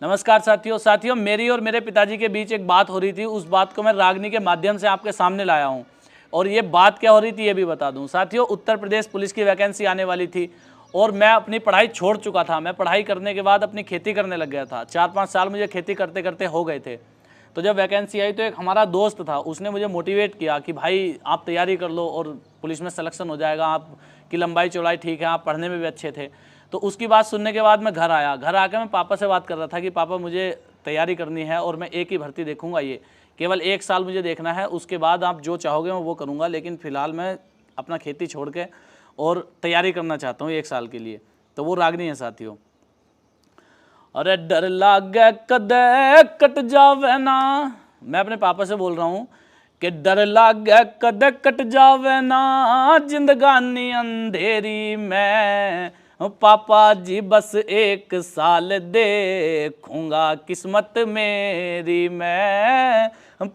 नमस्कार साथियों, मेरी और मेरे पिताजी के बीच एक बात हो रही थी। उस बात को मैं रागनी के माध्यम से आपके सामने लाया हूं। और ये बात क्या हो रही थी ये भी बता दूं। साथियों, उत्तर प्रदेश पुलिस की वैकेंसी आने वाली थी और मैं अपनी पढ़ाई छोड़ चुका था। मैं पढ़ाई करने के बाद अपनी खेती करने लग गया था। 4-5 साल मुझे खेती करते करते हो गए थे। तो जब वैकेंसी आई तो एक हमारा दोस्त था, उसने मुझे मोटिवेट किया कि भाई आप तैयारी कर लो और पुलिस में सिलेक्शन हो जाएगा, आपकी लंबाई चौड़ाई ठीक है, आप पढ़ने में भी अच्छे थे। तो उसकी बात सुनने के बाद मैं घर आया। घर आकर मैं पापा से बात कर रहा था कि पापा मुझे तैयारी करनी है और मैं एक ही भर्ती देखूंगा, ये केवल 1 साल मुझे देखना है, उसके बाद आप जो चाहोगे मैं वो करूंगा, लेकिन फ़िलहाल मैं अपना खेती छोड़ के और तैयारी करना चाहता हूँ 1 साल के लिए। तो वो रागनी है साथियों। अरे डर लागे कदे कट जावे ना, मैं अपने पापा से बोल रहा हूँ कि डर लागे कदे कट जावे ना, जिंदगानी अंधेरी में पापा जी बस 1 साल देखूंगा किस्मत मेरी मैं,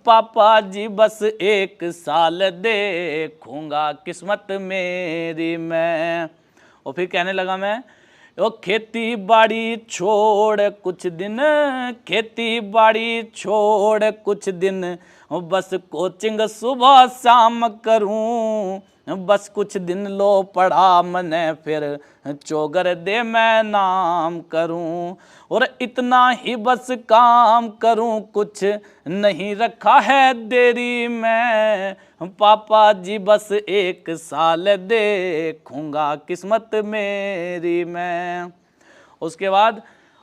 पापा जी बस 1 साल देखूंगा किस्मत मेरी मैं। और फिर कहने लगा मैं, ओ खेती बाड़ी छोड़ कुछ दिन, खेती बाड़ी छोड़ कुछ दिन, बस कोचिंग सुबह शाम करूं, बस कुछ दिन लो पढ़ा मने फिर चौगर दे मैं नाम करूं, और इतना ही बस काम करूं कुछ नहीं रखा है देरी में, पापा जी बस 1 साल देखूंगा किस्मत मेरी मैं। उसके बाद,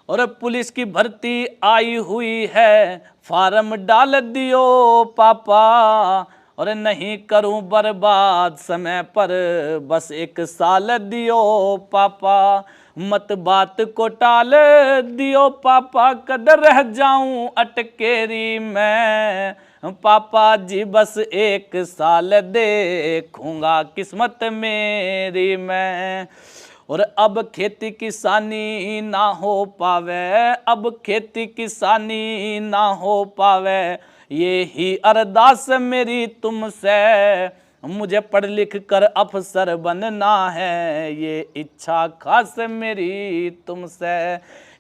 और पुलिस की भर्ती आई हुई है, फार्म डाल दियो पापा, और नहीं करूं बर्बाद समय पर, बस 1 साल दियो पापा, मत बात को टाल दियो पापा, कदर रह जाऊं अटकेरी मैं, पापा जी बस 1 साल देखूंगा किस्मत मेरी मैं। और अब खेती किसानी ना हो पावे, अब खेती किसानी ना हो पावे, ये ही अरदास मेरी तुमसे, मुझे पढ़ लिख कर अफसर बनना है, ये इच्छा खास मेरी तुमसे,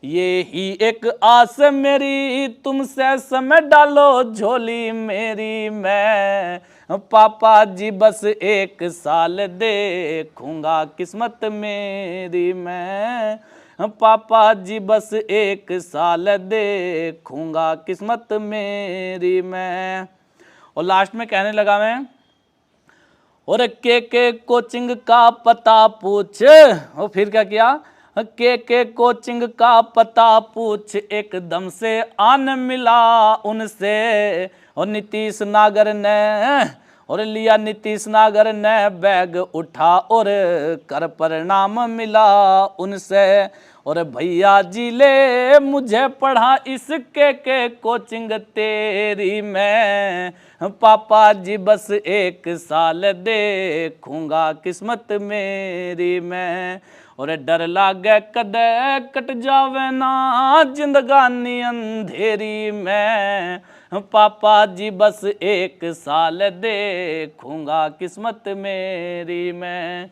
ये ही एक आस मेरी तुमसे, समय डालो झोली मेरी मैं, पापा जी बस 1 साल देखूंगा किस्मत मेरी मैं, पापा जी बस 1 साल देखूंगा किस्मत मेरी मैं। और लास्ट में कहने लगा मैं, और के कोचिंग का पता पूछ, और फिर क्या किया, के कोचिंग का पता पूछ, एकदम से आन मिला उनसे, और नीतीश नागर ने, और लिया नीतीश नागर ने बैग उठा और कर परिणाम मिला उनसे, और भैया जी ले मुझे पढ़ा इसके कोचिंग तेरी में, पापा जी बस 1 साल देखूंगा किस्मत मेरी मैं, और डर लागे कदे कट जावे ना, जिंदगानी अंधेरी में, पापा जी बस 1 साल देखूंगा किस्मत मेरी मैं।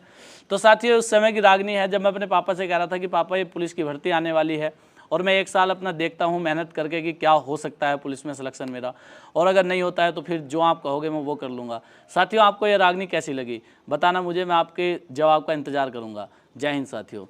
तो साथियों, उस समय की रागनी है जब मैं अपने पापा से कह रहा था कि पापा ये पुलिस की भर्ती आने वाली है और मैं 1 साल अपना देखता हूँ मेहनत करके कि क्या हो सकता है पुलिस में सिलेक्शन मेरा, और अगर नहीं होता है तो फिर जो आप कहोगे मैं वो कर लूँगा। साथियों, आपको ये रागनी कैसी लगी बताना मुझे, मैं आपके जवाब का इंतज़ार करूँगा। जय हिंद साथियों।